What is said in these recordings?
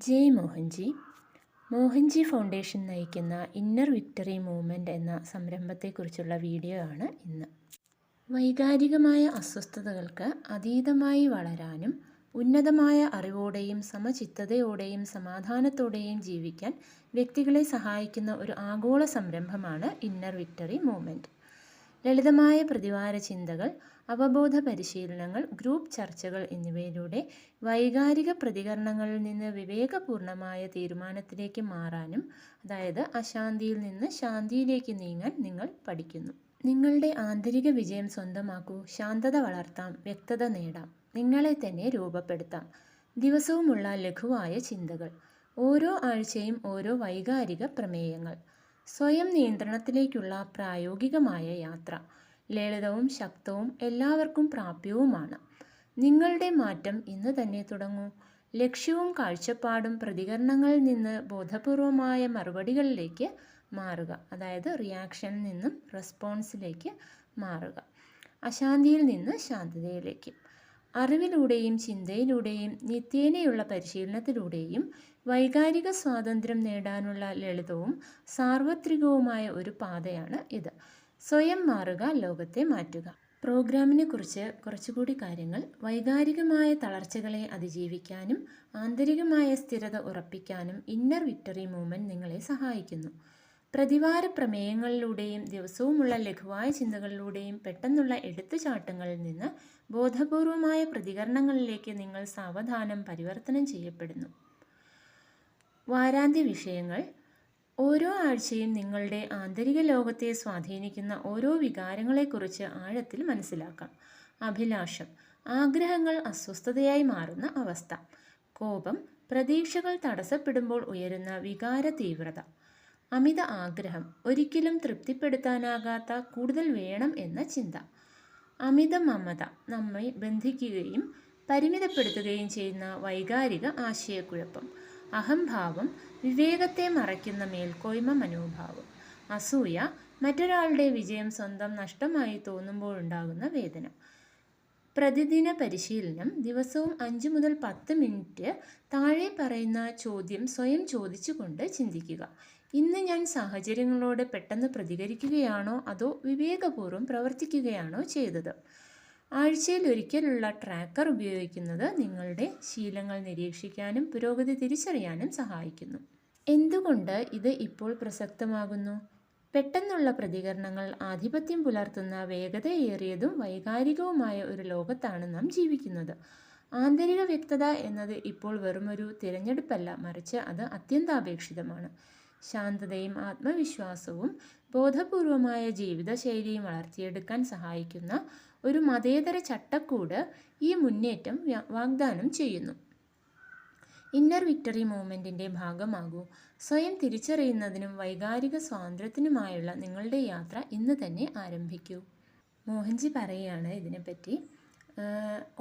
ജയ് Mohanji. Mohanji foundation നയിക്കുന്ന inner victory movement എന്ന സംരംഭത്തെക്കുറിച്ചുള്ള video ആണ് ഇന്ന്. വൈകാരികമായ അസ്വസ്ഥതകൾക്ക് അതീതമായി വളരാനും ഉന്നതമായ അറിവോടെയും സമചിത്തതയോടെയും സമാധാനത്തോടെയും ജീവിക്കാൻ വ്യക്തികളെ സഹായിക്കുന്ന ഒരു ആഗോള സംരംഭമാണ് ഇന്നർ വിക്ടറി മൂവ്മെൻറ്റ്. ലളിതമായ പ്രതിവാര ചിന്തകൾ, അവബോധ പരിശീലനങ്ങൾ, ഗ്രൂപ്പ് ചർച്ചകൾ എന്നിവയിലൂടെ വൈകാരിക പ്രതികരണങ്ങളിൽ നിന്ന് വിവേകപൂർണമായ തീരുമാനത്തിലേക്ക് മാറാനും, അതായത് അശാന്തിയിൽ നിന്ന് ശാന്തിയിലേക്ക് നീങ്ങാൻ നിങ്ങൾ പഠിക്കുന്നു. നിങ്ങളുടെ ആന്തരിക വിജയം സ്വന്തമാക്കൂ. ശാന്തത വളർത്താം, വ്യക്തത നേടാം, നിങ്ങളെ തന്നെ രൂപപ്പെടുത്താം. ദിവസവുമുള്ള ലഘുവായ ചിന്തകൾ, ഓരോ ആഴ്ചയും ഓരോ വൈകാരിക പ്രമേയങ്ങൾ. സ്വയം നിയന്ത്രണത്തിലേക്കുള്ള പ്രായോഗികമായ യാത്ര ലളിതവും ശക്തവും എല്ലാവർക്കും പ്രാപ്യവുമാണ്. നിങ്ങളുടെ മാറ്റം ഇന്ന് തന്നെ തുടങ്ങൂ. ലക്ഷ്യവും കാഴ്ചപ്പാടും പ്രതികരണങ്ങളിൽ നിന്ന് ബോധപൂർവമായ മറുപടികളിലേക്ക് മാറുക, അതായത് റിയാക്ഷനിൽ നിന്നും റെസ്പോൺസിലേക്ക് മാറുക. അശാന്തിയിൽ നിന്ന് ശാന്തതയിലേക്ക്. അറിവിലൂടെയും ചിന്തയിലൂടെയും നിത്യേനയുള്ള പരിശീലനത്തിലൂടെയും വൈകാരിക സ്വാതന്ത്ര്യം നേടാനുള്ള ലളിതവും സാർവത്രികവുമായ ഒരു പാതയാണ് ഇത്. സ്വയം മാറുക, ലോകത്തെ മാറ്റുക. പ്രോഗ്രാമിനെ കുറിച്ച് കുറച്ചുകൂടി കാര്യങ്ങൾ. വൈകാരികമായ തളർച്ചകളെ അതിജീവിക്കാനും ആന്തരികമായ സ്ഥിരത ഉറപ്പിക്കാനും ഇന്നർ വിക്ടറി മൂവ്മെൻറ്റ് നിങ്ങളെ സഹായിക്കുന്നു. പ്രതിവാര പ്രമേയങ്ങളിലൂടെയും ദിവസവുമുള്ള ലഘുവായ ചിന്തകളിലൂടെയും പെട്ടെന്നുള്ള എടുത്തുചാട്ടങ്ങളിൽ നിന്ന് ബോധപൂർവമായ പ്രതികരണങ്ങളിലേക്ക് നിങ്ങൾ സാവധാനം പരിവർത്തനം ചെയ്യപ്പെടുന്നു. വാരാന്ത്യ വിഷയങ്ങൾ. ഓരോ ആഴ്ചയും നിങ്ങളുടെ ആന്തരിക ലോകത്തെ സ്വാധീനിക്കുന്ന ഓരോ വികാരങ്ങളെക്കുറിച്ച് ആഴത്തിൽ മനസ്സിലാക്കാം. അഭിലാഷം, ആഗ്രഹങ്ങൾ അസ്വസ്ഥതയായി മാറുന്ന അവസ്ഥ. കോപം, പ്രതീക്ഷകൾ തടസ്സപ്പെടുമ്പോൾ ഉയരുന്ന വികാര തീവ്രത. അമിത ആഗ്രഹം, ഒരിക്കലും തൃപ്തിപ്പെടുത്താനാകാത്ത കൂടുതൽ വേണം എന്ന ചിന്ത. അമിത മമത, നമ്മെ ബന്ധിക്കുകയും പരിമിതപ്പെടുത്തുകയും ചെയ്യുന്ന വൈകാരിക ആശയക്കുഴപ്പം. അഹംഭാവം, വിവേകത്തെ മറയ്ക്കുന്ന മേൽക്കോയ്മ മനോഭാവം. അസൂയ, മറ്റൊരാളുടെ വിജയം സ്വന്തം നഷ്ടമായി തോന്നുമ്പോഴുണ്ടാകുന്ന വേദന. പ്രതിദിന പരിശീലനം. ദിവസവും 5 മുതൽ 10 മിനിറ്റ് താഴെ പറയുന്ന ചോദ്യം സ്വയം ചോദിച്ചുകൊണ്ട് ചിന്തിക്കുക. ഇന്ന് ഞാൻ സാഹചര്യങ്ങളോട് പെട്ടെന്ന് പ്രതികരിക്കുകയാണോ അതോ വിവേകപൂർവ്വം പ്രവർത്തിക്കുകയാണോ ചെയ്തത്? ആഴ്ചയിൽ ഒരിക്കലുള്ള ട്രാക്കർ ഉപയോഗിക്കുന്നത് നിങ്ങളുടെ ശീലങ്ങൾ നിരീക്ഷിക്കാനും പുരോഗതി തിരിച്ചറിയാനും സഹായിക്കുന്നു. എന്തുകൊണ്ട് ഇത് ഇപ്പോൾ പ്രസക്തമാകുന്നു? പെട്ടെന്നുള്ള പ്രതികരണങ്ങൾ ആധിപത്യം പുലർത്തുന്ന വേഗതയേറിയതും വൈകാരികവുമായ ഒരു ലോകത്താണ് നാം ജീവിക്കുന്നത്. ആന്തരിക വ്യക്തത എന്നത് ഇപ്പോൾ വെറുമൊരു തിരഞ്ഞെടുപ്പല്ല, മറിച്ച് അത് അത്യന്താപേക്ഷിതമാണ്. ശാന്തതയും ആത്മവിശ്വാസവും ബോധപൂർവമായ ജീവിതശൈലിയും വളർത്തിയെടുക്കാൻ സഹായിക്കുന്ന ഒരു മതേതര ചട്ടക്കൂട് ഈ മുന്നേറ്റം വാഗ്ദാനം ചെയ്യുന്നു. ഇന്നർ വിക്ടറി മൂവ്മെൻറ്റിൻ്റെ ഭാഗമാകൂ. സ്വയം തിരിച്ചറിയുന്നതിനും വൈകാരിക സ്വാതന്ത്ര്യത്തിനുമായുള്ള നിങ്ങളുടെ യാത്ര ഇന്ന് തന്നെ ആരംഭിക്കൂ. മോഹൻജി പറയുകയാണ് ഇതിനെപ്പറ്റി.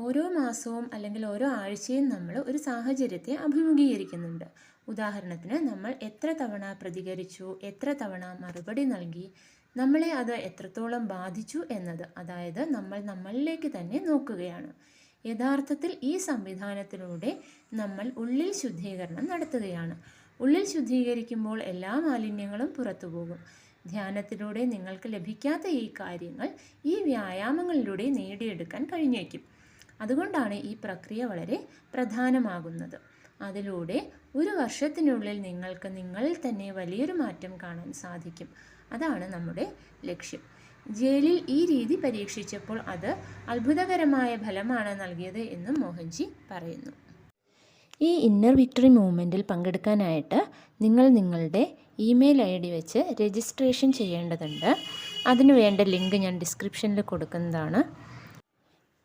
ഓരോ മാസവും അല്ലെങ്കിൽ ഓരോ ആഴ്ചയും നമ്മൾ ഒരു സാഹചര്യത്തെ അഭിമുഖീകരിക്കുന്നുണ്ട്. ഉദാഹരണത്തിന്, നമ്മൾ എത്ര തവണ പ്രതികരിച്ചു, എത്ര തവണ മറുപടി നൽകി, നമ്മളെ അത് എത്രത്തോളം ബാധിച്ചു എന്നത്, അതായത് നമ്മൾ നമ്മളിലേക്ക് തന്നെ നോക്കുകയാണ്. യഥാർത്ഥത്തിൽ ഈ സംവിധാനത്തിലൂടെ നമ്മൾ ഉള്ളിൽ ശുദ്ധീകരണം നടത്തുകയാണ്. ഉള്ളിൽ ശുദ്ധീകരിക്കുമ്പോൾ എല്ലാ മാലിന്യങ്ങളും പുറത്തു പോകും. ധ്യാനത്തിലൂടെ നിങ്ങൾക്ക് ലഭിക്കാത്ത ഈ കാര്യങ്ങൾ ഈ വ്യായാമങ്ങളിലൂടെ നേടിയെടുക്കാൻ കഴിഞ്ഞേക്കും. അതുകൊണ്ടാണ് ഈ പ്രക്രിയ വളരെ പ്രധാനമാകുന്നത്. അതിലൂടെ ഒരു വർഷത്തിനുള്ളിൽ നിങ്ങൾക്ക് നിങ്ങളിൽ തന്നെ വലിയൊരു മാറ്റം കാണാൻ സാധിക്കും. അതാണ് നമ്മുടെ ലക്ഷ്യം. ജയിലിൽ ഈ രീതി പരീക്ഷിച്ചപ്പോൾ അത് അത്ഭുതകരമായ ഫലമാണ് നൽകിയത് എന്നും മോഹൻജി പറയുന്നു. ഈ ഇന്നർ വിക്ടറി മൂവ്മെൻറ്റിൽ പങ്കെടുക്കാനായിട്ട് നിങ്ങൾ നിങ്ങളുടെ ഇമെയിൽ ID വെച്ച് രജിസ്ട്രേഷൻ ചെയ്യേണ്ടതുണ്ട്. അതിനു വേണ്ട ലിങ്ക് ഞാൻ ഡിസ്ക്രിപ്ഷനിൽ കൊടുക്കുന്നതാണ്.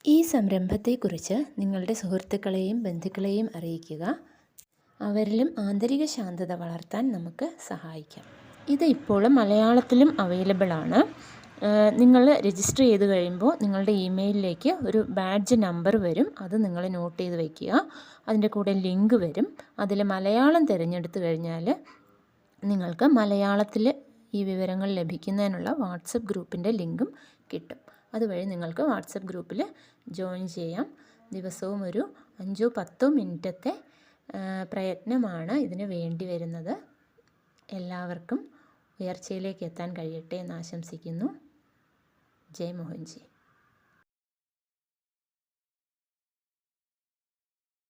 ഈ സംരംഭത്തെക്കുറിച്ച് നിങ്ങളുടെ സുഹൃത്തുക്കളെയും ബന്ധുക്കളെയും അറിയിക്കുക. അവരിലും ആന്തരിക ശാന്തത വളർത്താൻ നമുക്ക് സഹായിക്കാം. ഇത് ഇപ്പോൾ മലയാളത്തിലും അവൈലബിൾ ആണ്. നിങ്ങൾ രജിസ്റ്റർ ചെയ്ത് കഴിയുമ്പോൾ നിങ്ങളുടെ ഇമെയിലിലേക്ക് ഒരു ബാഡ്ജ് നമ്പർ വരും. അത് നിങ്ങൾ നോട്ട് ചെയ്ത് വയ്ക്കുക. അതിൻ്റെ കൂടെ ലിങ്ക് വരും. അതിൽ മലയാളം തിരഞ്ഞെടുത്ത് കഴിഞ്ഞാൽ നിങ്ങൾക്ക് മലയാളത്തിൽ ഈ വിവരങ്ങൾ ലഭിക്കുന്നതിനുള്ള വാട്സപ്പ് ഗ്രൂപ്പിൻ്റെ ലിങ്കും കിട്ടും. അതുവഴി നിങ്ങൾക്ക് വാട്സപ്പ് ഗ്രൂപ്പിൽ ജോയിൻ ചെയ്യാം. ദിവസവും ഒരു 5-10 മിനിറ്റത്തെ പ്രയത്നമാണ് ഇതിന് വേണ്ടി വരുന്നത്. എല്ലാവർക്കും ഉയർച്ചയിലേക്ക് എത്താൻ കഴിയട്ടെ എന്ന് ആശംസിക്കുന്നു. ജയ് മോഹൻജി.